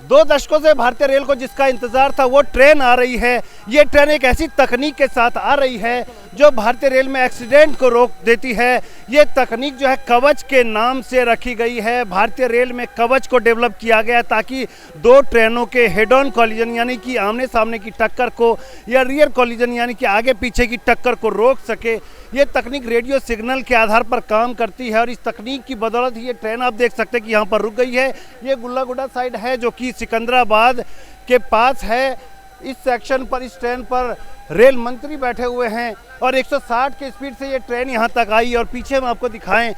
2 दशकों से भारतीय रेल को जिसका इंतजार था वो ट्रेन आ रही है। ये ट्रेन एक ऐसी तकनीक के साथ आ रही है जो भारतीय रेल में एक्सीडेंट को रोक देती है। ये तकनीक जो है कवच के नाम से रखी गई है। भारतीय रेल में कवच को डेवलप किया गया ताकि 2 ट्रेनों के हेड ऑन कॉलिजन यानी कि आमने सामने की टक्कर को या रियर कॉलिजन यानी कि आगे पीछे की टक्कर को रोक सके। ये तकनीक रेडियो सिग्नल के आधार पर काम करती है और इस तकनीक की बदौलत ये ट्रेन आप देख सकते हैं कि यहाँ पर रुक गई है। ये गुल्लागुडा साइड है जो कि सिकंदराबाद के पास है। इस सेक्शन पर इस ट्रेन पर रेल मंत्री बैठे हुए हैं और 160 की स्पीड से ये ट्रेन यहाँ तक आई। और पीछे हम आपको दिखाएं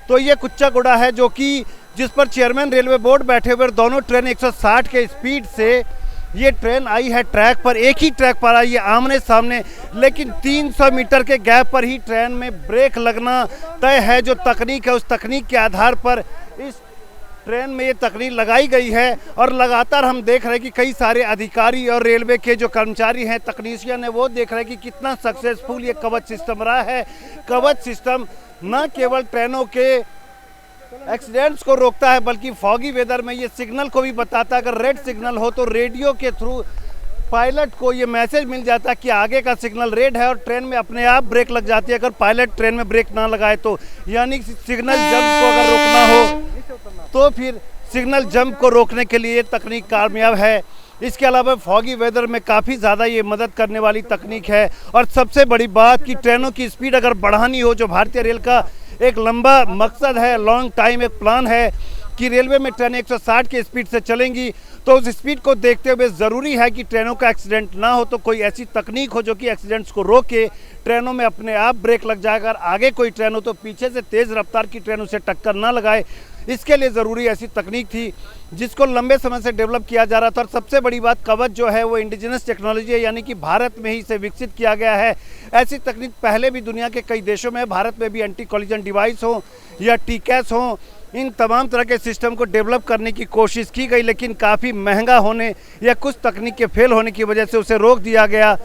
तो ये कुच्चागुड़ा है जो कि जिस पर चेयरमैन रेलवे बोर्ड बैठे हुए। दोनों ट्रेन 160 के स्पीड से ये ट्रेन आई है ट्रैक पर, एक ही ट्रैक पर आई है आमने सामने, लेकिन 300 मीटर के गैप पर ही ट्रेन में ब्रेक लगना तय है। जो तकनीक है उस तकनीक के आधार पर इस ट्रेन में ये तकनीक लगाई गई है और लगातार हम देख रहे हैं कि कई सारे अधिकारी और रेलवे के जो कर्मचारी हैं, तकनीशियन है, वो देख रहे हैं कि कितना सक्सेसफुल ये कवच सिस्टम रहा है। कवच सिस्टम न केवल ट्रेनों के एक्सीडेंट्स को रोकता है बल्कि फॉगी वेदर में ये सिग्नल को भी बताता है। अगर रेड सिग्नल हो तो रेडियो के थ्रू पायलट को ये मैसेज मिल जाता है कि आगे का सिग्नल रेड है और ट्रेन में अपने आप ब्रेक लग जाती है अगर पायलट ट्रेन में ब्रेक ना लगाए तो। यानी सिग्नल जंप को अगर रोकना हो तो फिर सिग्नल जंप को रोकने के लिए ये तकनीक कामयाब है। इसके अलावा फॉगी वेदर में काफ़ी ज़्यादा ये मदद करने वाली तकनीक है। और सबसे बड़ी बात कि ट्रेनों की स्पीड अगर बढ़ानी हो, जो भारतीय रेल का एक लंबा मकसद है, लॉन्ग टाइम एक प्लान है कि रेलवे में ट्रेनें 160 की स्पीड से चलेंगी, तो उस स्पीड को देखते हुए ज़रूरी है कि ट्रेनों का एक्सीडेंट ना हो। तो कोई ऐसी तकनीक हो जो कि एक्सीडेंट्स को रोके, ट्रेनों में अपने आप ब्रेक लग जाएगा। अगर आगे कोई ट्रेन हो तो पीछे से तेज़ रफ्तार की ट्रेन उसे टक्कर ना लगाए, इसके लिए ज़रूरी ऐसी तकनीक थी जिसको लंबे समय से डेवलप किया जा रहा था। और सबसे बड़ी बात, कवच जो है वो इंडिजिनस टेक्नोलॉजी है, यानी कि भारत में ही इसे विकसित किया गया है। ऐसी तकनीक पहले भी दुनिया के कई देशों में, भारत में भी एंटी कॉलिजन डिवाइस हो या टीकैस हो, इन तमाम तरह के सिस्टम को डेवलप करने की कोशिश की गई, लेकिन काफ़ी महंगा होने या कुछ तकनीक के फेल होने की वजह से उसे रोक दिया गया।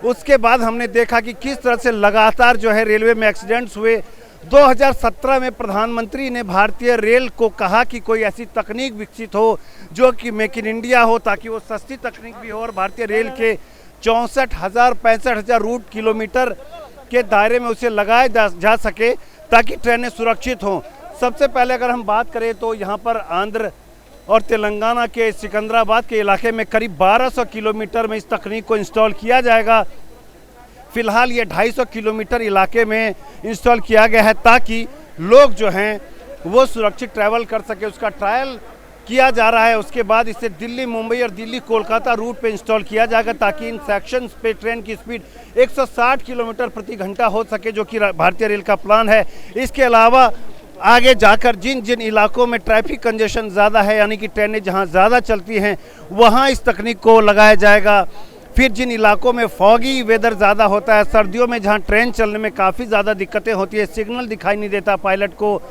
उसके बाद हमने देखा कि किस तरह से लगातार जो है रेलवे में एक्सीडेंट्स हुए। 2017 में प्रधानमंत्री ने भारतीय रेल को कहा कि कोई ऐसी तकनीक विकसित हो जो कि मेक इन इंडिया हो, ताकि वो सस्ती तकनीक भी हो और भारतीय रेल के 64,000-65,000 रूट किलोमीटर के दायरे में उसे लगाया जा सके ताकि ट्रेनें सुरक्षित हों। सबसे पहले अगर हम बात करें तो यहाँ पर आंध्र और तेलंगाना के सिकंदराबाद के इलाके में करीब 1200 किलोमीटर में इस तकनीक को इंस्टॉल किया जाएगा। फ़िलहाल ये 250 किलोमीटर इलाके में इंस्टॉल किया गया है ताकि लोग जो हैं वो सुरक्षित ट्रैवल कर सके। उसका ट्रायल किया जा रहा है। उसके बाद इसे दिल्ली मुंबई और दिल्ली कोलकाता रूट पे इंस्टॉल किया जाएगा ताकि इन सेक्शंस पे ट्रेन की स्पीड 160 किलोमीटर प्रति घंटा हो सके, जो कि भारतीय रेल का प्लान है। इसके अलावा आगे जाकर जिन जिन इलाकों में ट्रैफिक कंजेशन ज़्यादा है, यानी कि ट्रेनें जहां ज़्यादा चलती हैं, वहां इस तकनीक को लगाया जाएगा। फिर जिन इलाकों में फॉगी वेदर ज़्यादा होता है, सर्दियों में जहां ट्रेन चलने में काफ़ी ज़्यादा दिक्कतें होती है, सिग्नल दिखाई नहीं देता पायलट को,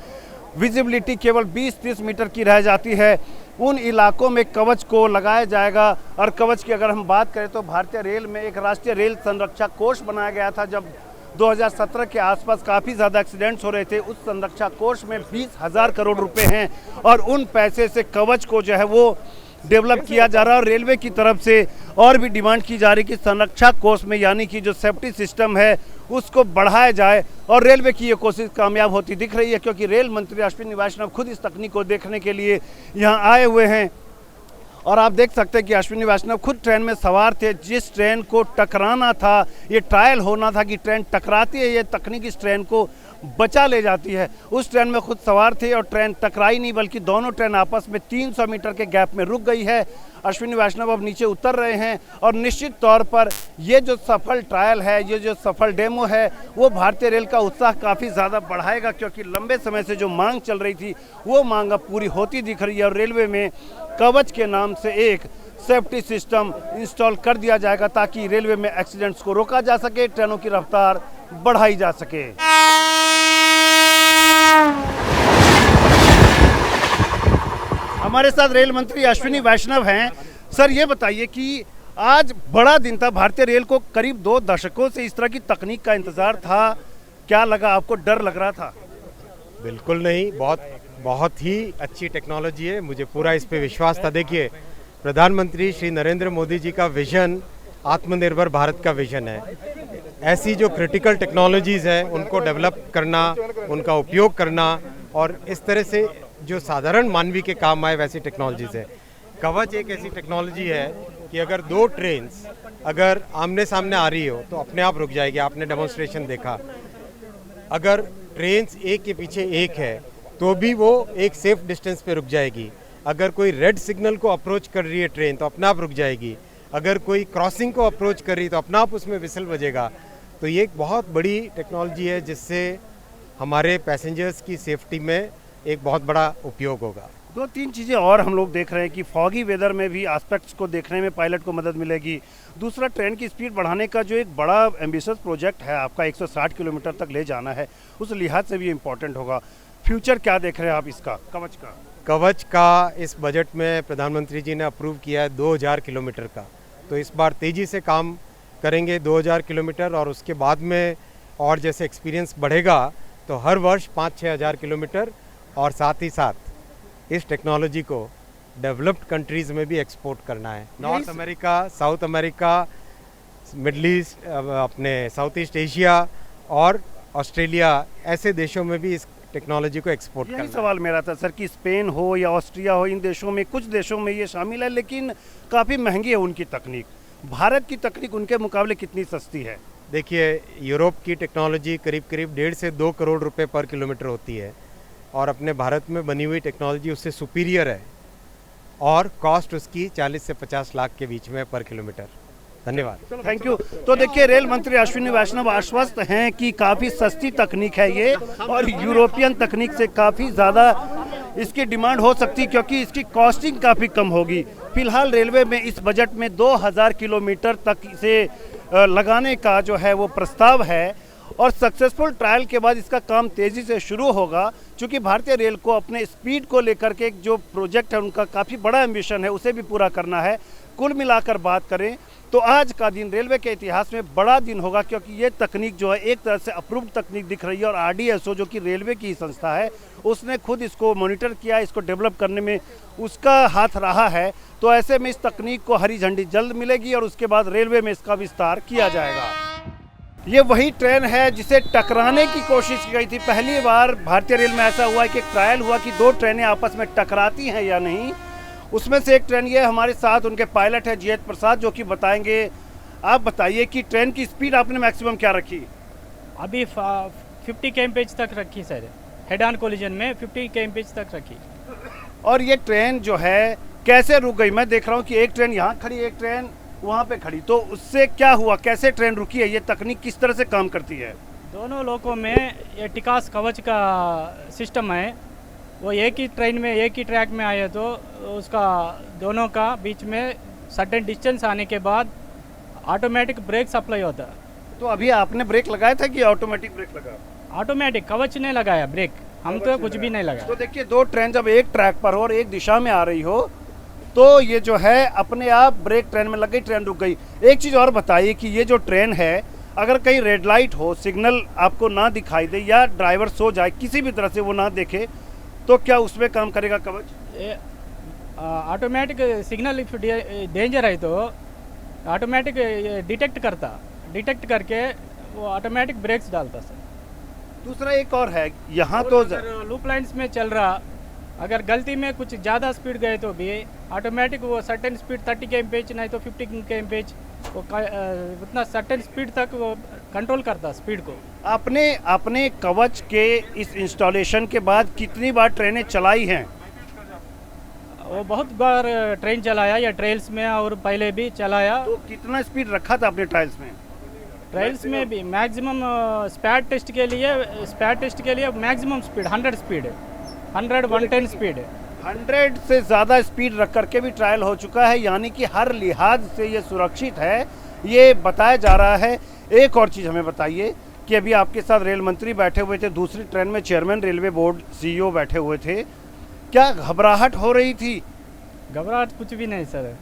विजिबिलिटी केवल 20-30 मीटर की रह जाती है, उन इलाकों में कवच को लगाया जाएगा। और कवच की अगर हम बात करें तो भारतीय रेल में एक राष्ट्रीय रेल संरक्षा कोष बनाया गया था। जब 2017 के आसपास काफ़ी ज़्यादा एक्सीडेंट्स हो रहे थे, उस संरक्षा कोष में 20,000 करोड़ रुपए हैं और उन पैसे से कवच को जो है वो डेवलप किया जा रहा है। और रेलवे की तरफ से और भी डिमांड की जा रही कि संरक्षा कोष में, यानी कि जो सेफ्टी सिस्टम है उसको बढ़ाया जाए। और रेलवे की ये कोशिश कामयाब होती दिख रही है, क्योंकि रेल मंत्री अश्विनी वैष्णव खुद इस तकनीक को देखने के लिए यहाँ आए हुए हैं। और आप देख सकते हैं कि अश्विनी वैष्णव खुद ट्रेन में सवार थे। जिस ट्रेन को टकराना था, ये ट्रायल होना था कि ट्रेन टकराती है, ये तकनीक इस ट्रेन को बचा ले जाती है, उस ट्रेन में खुद सवार थे और ट्रेन टकराई नहीं, बल्कि दोनों ट्रेन आपस में 300 मीटर के गैप में रुक गई है। अश्विनी वैष्णव अब नीचे उतर रहे हैं और निश्चित तौर पर ये जो सफल ट्रायल है, ये जो सफल डेमो है, वो भारतीय रेल का उत्साह काफ़ी ज़्यादा बढ़ाएगा, क्योंकि लंबे समय से जो मांग चल रही थी वो मांग अब पूरी होती दिख रही है। और रेलवे में कवच के नाम से एक सेफ्टी सिस्टम इंस्टॉल कर दिया जाएगा ताकि रेलवे में एक्सीडेंट्स को रोका जा सके, ट्रेनों की रफ्तार बढ़ाई जा सके। हमारे साथ रेल मंत्री अश्विनी वैष्णव हैं। सर, ये बताइए कि आज बड़ा दिन था, भारतीय रेल को करीब 2 दशकों से इस तरह की तकनीक का इंतजार था। क्या लगा आपको, डर लग रहा था? बिल्कुल नहीं, बहुत ही अच्छी टेक्नोलॉजी है, मुझे पूरा इस पे विश्वास था। देखिए, प्रधानमंत्री श्री नरेंद्र मोदी जी का विजन आत्मनिर्भर भारत का विजन है। ऐसी जो क्रिटिकल टेक्नोलॉजीज़ है उनको डेवलप करना, उनका उपयोग करना और इस तरह से जो साधारण मानवी के काम आए वैसी टेक्नोलॉजीज़ है। कवच एक ऐसी टेक्नोलॉजी है कि अगर दो ट्रेन्स अगर आमने सामने आ रही हो तो अपने आप रुक जाएगी। आपने डेमोन्स्ट्रेशन देखा। अगर ट्रेन्स एक के पीछे एक है तो भी वो एक सेफ डिस्टेंस पे रुक जाएगी। अगर कोई रेड सिग्नल को अप्रोच कर रही है ट्रेन तो अपने आप रुक जाएगी। अगर कोई क्रॉसिंग को अप्रोच कर रही है तो अपने आप उसमें विसल बजेगा। तो ये एक बहुत बड़ी टेक्नोलॉजी है जिससे हमारे पैसेंजर्स की सेफ्टी में एक बहुत बड़ा उपयोग होगा। दो तीन चीज़ें और हम लोग देख रहे हैं कि फॉगी वेदर में भी एस्पेक्ट्स को देखने में पायलट को मदद मिलेगी। दूसरा, ट्रेन की स्पीड बढ़ाने का जो एक बड़ा एम्बिशियस प्रोजेक्ट है आपका 160 किलोमीटर तक ले जाना है, उस लिहाज से भी इम्पोर्टेंट होगा। फ्यूचर क्या देख रहे हैं आप इसका, कवच का? कवच का इस बजट में प्रधानमंत्री जी ने अप्रूव किया है 2000 किलोमीटर का। तो इस बार तेज़ी से काम करेंगे 2000 किलोमीटर और उसके बाद में और जैसे एक्सपीरियंस बढ़ेगा तो हर वर्ष 5-6 हज़ार किलोमीटर और साथ ही साथ इस टेक्नोलॉजी को डेवलप्ड कंट्रीज़ में भी एक्सपोर्ट करना है। North America, south America, middle east, अपने साउथ ईस्ट एशिया और ऑस्ट्रेलिया, ऐसे देशों में भी इस टेक्नोलॉजी को एक्सपोर्ट करना। यही सवाल मेरा था सर कि स्पेन हो या ऑस्ट्रिया हो, इन देशों में, कुछ देशों में ये शामिल है लेकिन काफ़ी महंगी है उनकी तकनीक। भारत की तकनीक उनके मुकाबले कितनी सस्ती है? देखिए, यूरोप की टेक्नोलॉजी करीब 1.5 से 2 करोड़ रुपए पर किलोमीटर होती है और अपने भारत में बनी हुई टेक्नोलॉजी उससे सुपीरियर है और कॉस्ट उसकी 40 से 50 लाख के बीच में पर किलोमीटर। धन्यवाद। Thank you. तो देखिए, रेल मंत्री अश्विनी वैष्णव आश्वस्त हैं कि काफ़ी सस्ती तकनीक है ये और यूरोपियन तकनीक से काफ़ी ज़्यादा इसकी डिमांड हो सकती है क्योंकि इसकी कॉस्टिंग काफ़ी कम होगी। फिलहाल रेलवे में इस बजट में 2000 किलोमीटर तक से लगाने का जो है वो प्रस्ताव है और सक्सेसफुल ट्रायल के बाद इसका काम तेज़ी से शुरू होगा। चूँकि भारतीय रेल को अपने स्पीड को लेकर के एक जो प्रोजेक्ट है उनका काफ़ी बड़ा एम्बिशन है, उसे भी पूरा करना है। कुल मिलाकर बात करें तो आज का दिन रेलवे के इतिहास में बड़ा दिन होगा क्योंकि ये तकनीक जो है एक तरह से अप्रूव्ड तकनीक दिख रही है और आरडीएसओ जो कि रेलवे की संस्था है उसने खुद इसको मॉनिटर किया, इसको डेवलप करने में उसका हाथ रहा है। तो ऐसे में इस तकनीक को हरी झंडी जल्द मिलेगी और उसके बाद रेलवे में इसका विस्तार किया जाएगा। ये वही ट्रेन है जिसे टकराने की कोशिश की गई थी। पहली बार भारतीय रेल में ऐसा हुआ है कि एक ट्रायल हुआ कि दो ट्रेनें आपस में टकराती हैं या नहीं। उसमें से एक ट्रेन ये हमारे साथ उनके पायलट है जीएच प्रसाद जो कि बताएंगे। आप बताइए कि ट्रेन की स्पीड आपने मैक्सिमम क्या रखी? अभी 50 kmph तक रखी सर, हेड ऑन कोलिजन में 50 kmph तक रखी। और ये ट्रेन जो है कैसे रुक गई? मैं देख रहा हूँ कि एक ट्रेन यहाँ खड़ी, एक ट्रेन वहाँ पे खड़ी, तो उससे क्या हुआ, कैसे ट्रेन रुकी है? ये तकनीक किस तरह से काम करती है? दोनों लोगों में ये टिकास कवच का सिस्टम है। वो एक ही ट्रेन में एक ही ट्रैक में आए तो उसका दोनों का बीच में सर्टेन डिस्टेंस आने के बाद ऑटोमेटिक ब्रेक सप्लाई होता है। तो अभी आपने ब्रेक लगाया था कि ऑटोमेटिक ब्रेक लगा? ऑटोमेटिक, कवच ने लगाया ब्रेक, हम तो कुछ भी नहीं लगाया। तो देखिए, दो ट्रेन जब एक ट्रैक पर हो और एक दिशा में आ रही हो तो ये जो है अपने आप ब्रेक ट्रेन में लग गई, ट्रेन रुक गई। एक चीज़ और बताइए कि ये जो ट्रेन है अगर कहीं रेड लाइट हो, सिग्नल आपको ना दिखाई दे या ड्राइवर सो जाए, किसी भी तरह से वो ना देखे, तो क्या उसमें काम करेगा कवच? ऑटोमेटिक सिग्नल इफ डेंजर है तो ऑटोमेटिक डिटेक्ट करके वो ऑटोमेटिक ब्रेक्स डालता सर। दूसरा एक और है यहाँ तो लूप लाइन्स में चल रहा, अगर गलती में कुछ ज़्यादा स्पीड गए तो भी ऑटोमेटिक वो सर्टेन स्पीड 30 kmph नहीं तो 50 kmph वो उतना सर्टेन स्पीड तक वो कंट्रोल करता स्पीड को। आपने कवच के इस इंस्टॉलेशन के बाद कितनी बार ट्रेनें चलाई हैं? वो बहुत बार ट्रेन चलाया या ट्रेल्स में और पहले भी चलाया। तो कितना स्पीड रखा था आपने ट्रायल्स में? ट्रायल्स में भी मैक्सिमम स्पैड टेस्ट के लिए मैक्सिमम स्पीड 100 स्पीड है, 100 110 स्पीड है। 100 से ज़्यादा स्पीड रख करके भी ट्रायल हो चुका है, यानी कि हर लिहाज से ये सुरक्षित है, ये बताया जा रहा है। एक और चीज़ हमें बताइए कि अभी आपके साथ रेल मंत्री बैठे हुए थे, दूसरी ट्रेन में चेयरमैन रेलवे बोर्ड सीईओ बैठे हुए थे, क्या घबराहट हो रही थी? घबराहट कुछ भी नहीं सर,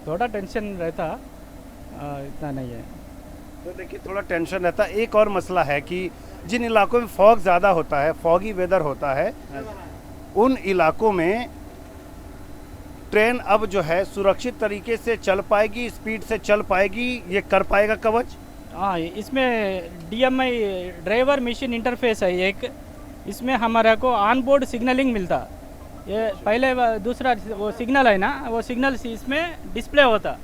थोड़ा टेंशन रहता, इतना नहीं है। तो देखिए, थोड़ा टेंशन रहता। एक और मसला है कि जिन इलाकों में फॉग ज़्यादा होता है, फॉगी वेदर होता है, उन इलाकों में ट्रेन अब जो है सुरक्षित तरीके से चल पाएगी, स्पीड से चल पाएगी, ये कर पाएगा कवच? हाँ, इसमें DMI ड्राइवर मशीन इंटरफेस है एक, इसमें हमारे को ऑन बोर्ड सिग्नलिंग मिलता। ये पहले दूसरा वो सिग्नल है ना, वो सिग्नल इसमें डिस्प्ले होता।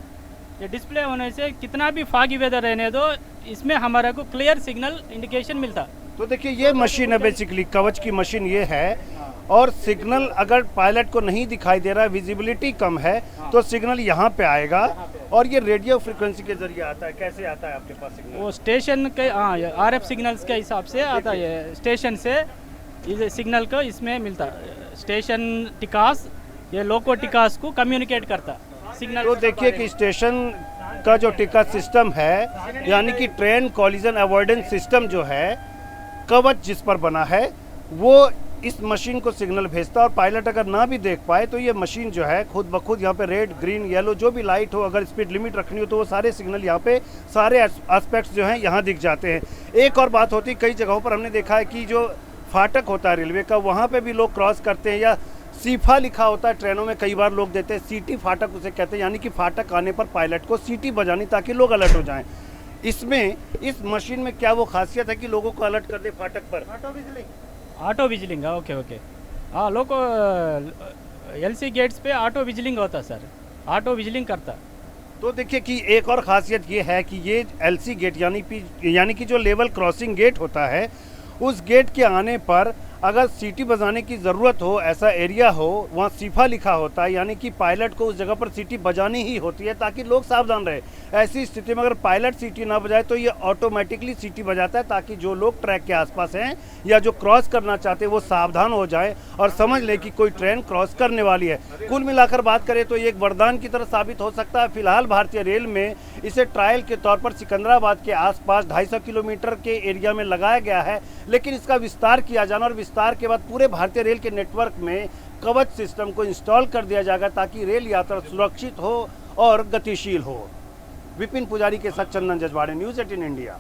ये डिस्प्ले होने से कितना भी फॉगी वेदर रहने दो, इसमें हमारे को क्लियर सिग्नल इंडिकेशन मिलता। तो देखिए ये मशीन है, बेसिकली कवच की मशीन ये है, और सिग्नल अगर पायलट को नहीं दिखाई दे रहा है, विजिबिलिटी कम है, तो सिग्नल यहाँ पे आएगा और ये रेडियो फ्रीक्वेंसी के जरिए आता है। कैसे आता है आपके पास सिग्नल? वो स्टेशन के RF सिग्नल्स के हिसाब से आता है, स्टेशन से ये सिग्नल को इसमें मिलता। स्टेशन टिकास ये लोको टिकास को कम्युनिकेट करता सिग्नल। तो देखिए कि स्टेशन का जो टिकट सिस्टम है, यानी कि ट्रेन कॉलिजन अवॉइडेंस सिस्टम जो है, कवच जिस पर बना है, वो इस मशीन को सिग्नल भेजता है। और पायलट अगर ना भी देख पाए तो ये मशीन जो है खुद ब खुद यहाँ पे रेड, ग्रीन, येलो जो भी लाइट हो, अगर स्पीड लिमिट रखनी हो तो वो सारे सिग्नल यहाँ पे, सारे एस्पेक्ट्स जो हैं यहाँ दिख जाते हैं। एक और बात होती है, कई जगहों पर हमने देखा है कि जो फाटक होता है रेलवे का, वहाँ पे भी लोग क्रॉस करते हैं, या सीफा लिखा होता है ट्रेनों में, कई बार लोग देते हैं, सीटी फाटक उसे कहते हैं, यानी कि फाटक आने पर पायलट को सीटी बजानी ताकि लोग अलर्ट हो जाएं। इसमें इस मशीन में क्या वो खासियत है कि लोगों को अलर्ट कर दे फाटक पर? Auto whistling, okay okay. हाँ, लोग LC गेट्स पे ऑटो विजिलिंग होता सर, ऑटो विजिलिंग करता। तो देखिए कि एक और खासियत ये है कि ये LC गेट यानी कि जो लेवल क्रॉसिंग गेट होता है, उस गेट के आने पर अगर सीटी बजाने की ज़रूरत हो, ऐसा एरिया हो, वहाँ सीफा लिखा होता है, यानी कि पायलट को उस जगह पर सीटी बजानी ही होती है ताकि लोग सावधान रहे। ऐसी स्थिति में अगर पायलट सीटी ना बजाए तो ये ऑटोमेटिकली सीटी बजाता है ताकि जो लोग ट्रैक के आसपास हैं या जो क्रॉस करना चाहते हैं वो सावधान हो जाए और समझ ले कि कोई ट्रेन क्रॉस करने वाली है। कुल मिलाकर बात करें तो ये एक वरदान की तरह साबित हो सकता है। फिलहाल भारतीय रेल में इसे ट्रायल के तौर पर सिकंदराबाद के आसपास 250 किलोमीटर के एरिया में लगाया गया है, लेकिन इसका विस्तार किया जाना और विस्तार के बाद पूरे भारतीय रेल के नेटवर्क में कवच सिस्टम को इंस्टॉल कर दिया जाएगा ताकि रेल यात्रा सुरक्षित हो और गतिशील हो। विपिन पुजारी के साथ चंदन जजवाड़े, न्यूज़ 18 इंडिया।